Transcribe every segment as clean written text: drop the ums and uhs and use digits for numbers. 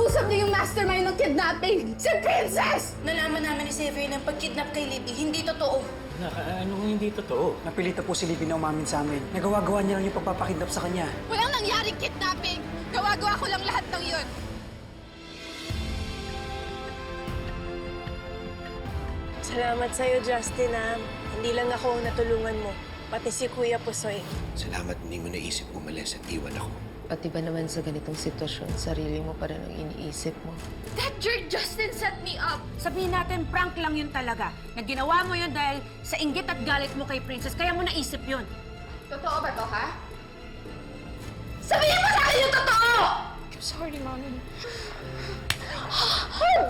Nakausap niyo yung mastermind ng kidnapping, si Princess! Nalaman namin ni Xavier ng pagkidnap kay Libby, hindi totoo. Ano kung hindi totoo? Napilitan po si Libby na umamin sa amin. Nagawa-gawa niya lang yung pagpapakidnap sa kanya. Walang nangyaring kidnapping! Gawa-gawa ko lang lahat ng yun! Salamat sa'yo, Justin, ha. Hindi lang ako ang natulungan mo, pati si Kuya Pusoy. Salamat hindi mo naisip umalis at iwan ako. Pati ba naman sa ganitong sitwasyon, sarili mo pa rin ang iniisip mo? That jerk Justin set me up! Sabihin natin, prank lang yun talaga. Na ginawa mo yun dahil sa inggit at galit mo kay Princess, kaya mo naisip yun. Totoo ba to, ha? Sabihin mo sa akin yung totoo! I'm sorry, Mommy.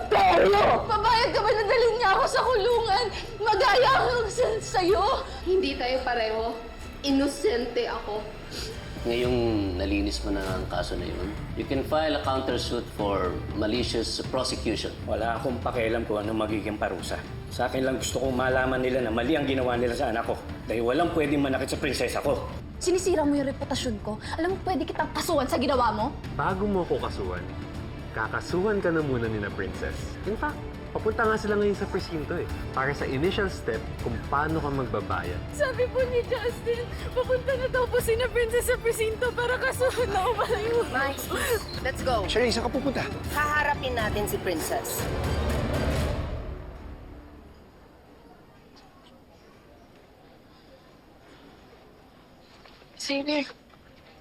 Pero! Pabayag ka ba na dalhin niya ako sa kulungan? Magaya ako sa'yo? Hindi tayo pareho. Inosente ako. Ngayong nalinis mo na ang kaso na yun, you can file a countersuit for malicious prosecution. Wala akong pakialam kung ano magiging parusa. Sa akin lang gusto kong malaman nila na mali ang ginawa nila sa anak ko. Dahil walang pwedeng manakit sa prinsesa ko. Sinisira mo yung reputasyon ko. Alam mo, pwede kitang kasuhan sa ginawa mo? Bago mo ko kasuhan, kakasuhan ka na muna ni na Princess. In fact, papunta nga sila ngayon sa presinto para sa initial step kung paano ka magbabayad. Sabi po ni Justin, papunta na daw po si na Princess sa presinto para kasuhan na umalayo. Nice. Let's go. Shirley, saan ka pupunta? Haharapin natin si Princess. Xavier,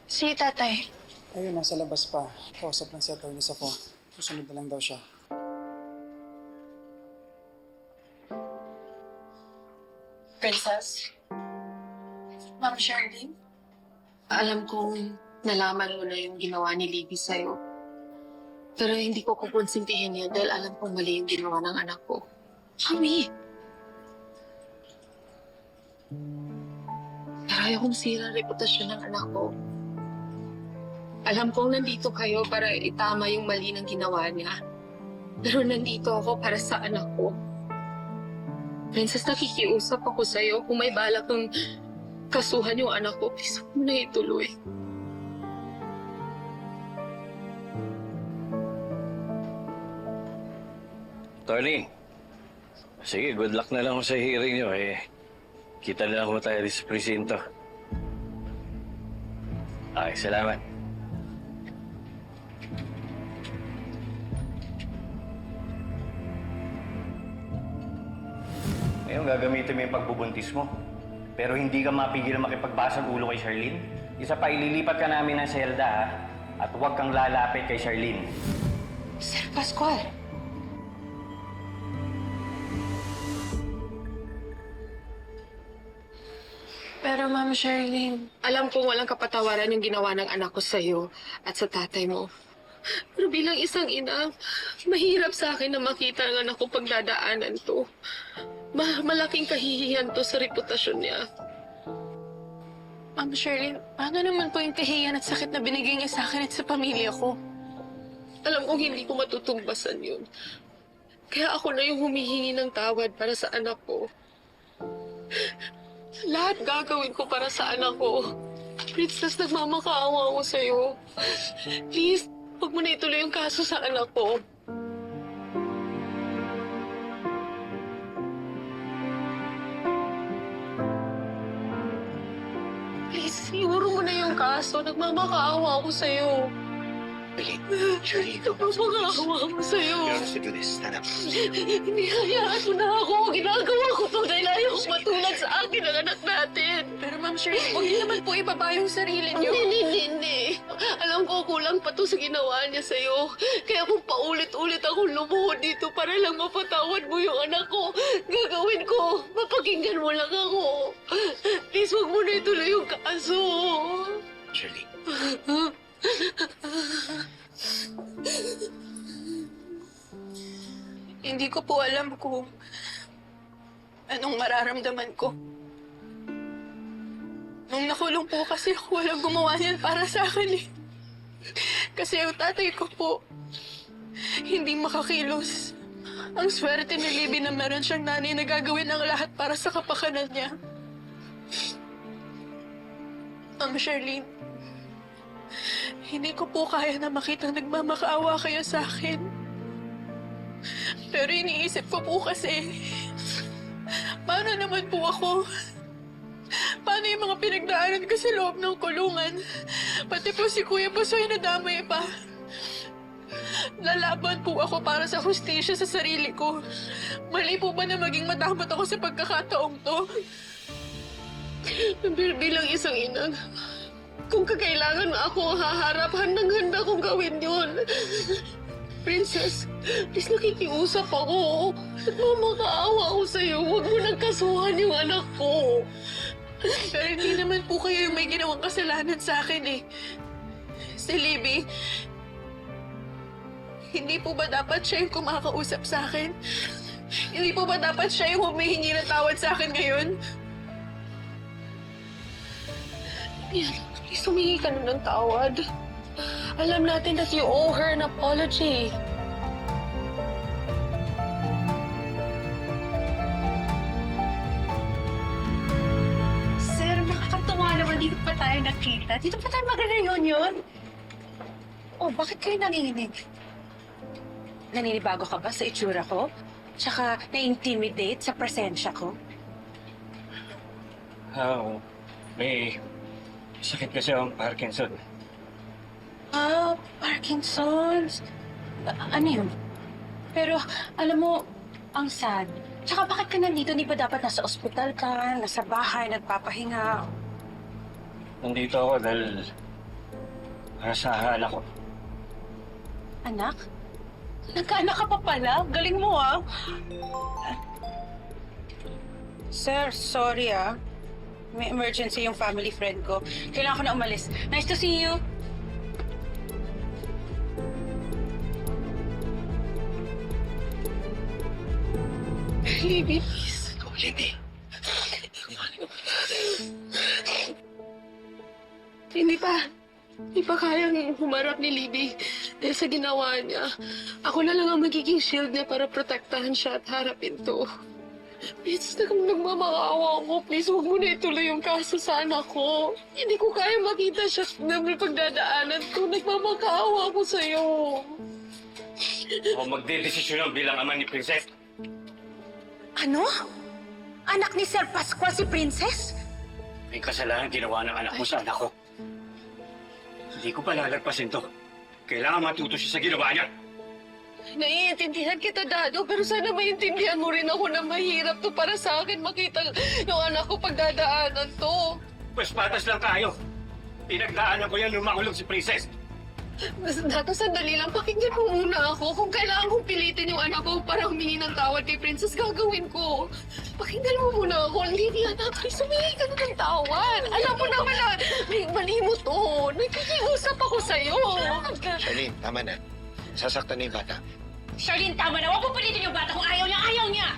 si tatay. Ayun, nasa labas pa. Kausap lang si attorney sa phone. Susunod na lang daw siya. Princess? Ma'am Shirley? Alam kong nalaman mo na yung ginawa ni Libby sa'yo. Pero hindi ko kukonsintihin yan dahil alam kong mali yung ginawa ng anak ko. Mami! Pero ayaw kong sira ang reputasyon ng anak ko. Alam kong nandito kayo para itama yung mali ng ginawa niya. Pero nandito ako para sa anak ko. Princess, nakikiusap ako sa'yo kung may balak kang kasuhan yung anak ko. Please, huwag mo na ituloy. Attorney, sige, good luck na lang sa hearing nyo. Kita na lang tayo sa presinto. Okay, salamat. Ngayon, gagamitin mo yung pagbubuntis mo. Pero hindi ka mapigil na makipagbasag ulo kay Charlene. Isa pa, ililipat ka namin ng selda, ha? At huwag kang lalapit kay Charlene. Sir Pascual! Pero Ma'am Shirley, Alam kong walang kapatawaran yung ginawa ng anak ko sa'yo at sa tatay mo. Pero bilang isang ina, mahirap sa akin na makita ang anak ko pagdadaanan to. Malaking kahihiyan to sa reputasyon niya. Ma'am Shirley, paano naman po yung kahiyan at sakit na binigay niya sa akin at sa pamilya ko? Alam kong hindi ko matutumbasan yun. Kaya ako na yung humihingi ng tawad para sa anak ko. Lahat gagawin ko para sa anak ko. Princess, nagmamakaawa ako sa'yo. Please, huwag mo na ituloy yung kaso sa anak ko. Please, iuro mo na yung kaso. Nagmamakaawa ako sa'yo. Shirley, Nagmamakaawa ako sa'yo. you have to do this. Stand up. Hindi, hayaan mo na ako. Ginagawa ko to dahil ayaw kong matulad sa akin ang anak natin. Pero Ma'am Shirley, huwag niyo naman po ibaba yung sarili niyo. Hindi. Alam ko kulang pa to sa ginawa niya sa'yo. Kaya kung paulit-ulit akong lumuhod dito para lang mapatawad mo yung anak ko, gagawin ko. Mapakinggan mo lang ako. Please, huwag mo na ituloy yung kaso. Shirley. Hindi ko po alam kung anong mararamdaman ko. Nung nakulong po kasi ako, walang gumawa niyan para sa akin eh. Kasi yung tatay ko po, hindi makakilos. Ang swerte ni Libby na meron siyang nanay na gagawin ang lahat para sa kapakanan niya. Ma'am Shirley, Hindi ko po kaya na makitang nagmamakaawa kayo sa akin. Pero iniisip ko po kasi, paano naman po ako? Paano yung mga pinagdaanan ko sa loob ng kulungan? Pati po si Kuya Busoy nadamay pa. Lalaban po ako para sa hustisya sa sarili ko. Mali po ba na maging madamot ako sa pagkakataong to? Bilang isang inang, kung kakailangan ako, haharap, handang-handa kong gawin yun. Princess, please nakikiusap ako. Nagmamakaawa ako sa'yo. Huwag mo nang kasuhan yung anak ko. Pero hindi naman po kayo yung may ginawang kasalanan sa akin eh. Si Libby, hindi po ba dapat siya yung kumakausap sa akin? Hindi po ba dapat siya yung humihingi ng tawad sa akin ngayon? Yan, please humingi ka na ng tawad. Alam natin that you owe her an apology. Sir, nakakatuwa naman. Dito pa tayo nakita. Dito pa tayo magre-reunion. Oh, bakit kayo nanginginig? Naninibago ka ba sa itsura ko? Tsaka na-intimidate sa presensya ko? Oo. May sakit kasi ang Parkinson. Ah, Parkinson's. Ano yun? Pero, alam mo, ang sad. Tsaka bakit ka nandito? Di ba dapat nasa ospital ka, nasa bahay, nagpapahinga? Nandito ako dahil para sa anak ko. Anak? Nagkaanak ka pa pala? Galing mo, ah. Sir, sorry, ah. May emergency yung family friend ko. Kailangan ko na umalis. Nice to see you. Libby, please. Go, Libby. Hindi pa kayang humarap ni Libby dahil sa ginawa niya. Ako na lang ang magiging shield niya para protektahan siya at harapin to. Please, nagmamakaawa mo. Please, huwag mo na ituloy yung kaso sa anak ko. Hindi ko kaya makita siya na may pagdadaanan ko. Nagmamakaawa ako sa'yo. Ako magdedesisyon bilang ama ni Princess. Ano? Anak ni Sir Pascual si Princess? May kasalanan ginawa ng anak mo sa anak ko. Hindi ko pa lalagpasin to. Kailangan matuto siya sa ginawa niya. Naiintindihan kita, Dado, pero sana maintindihan mo rin ako na mahirap to para sa akin makita yung anak ko pagdadaanan to. Pues patas lang tayo. Pinagdaanan ko yan nung makulong si Princess. Dado, sandali lang. Pakinggan mo muna ako. Kung kailangan kong pilitin yung anak ko para humingi ng tawad kay Princess, gagawin ko. Pakinggan mo muna ako. Lydia, please, humingi ka na ng tawad. Alam mo naman na mali mo to. Nagkikiusap ako sa'yo. Charlene, tama na. Sasaktan na yung bata. Charlene, tama na. Huwag mo palitin yung bata kung ayaw niya, ayaw niya!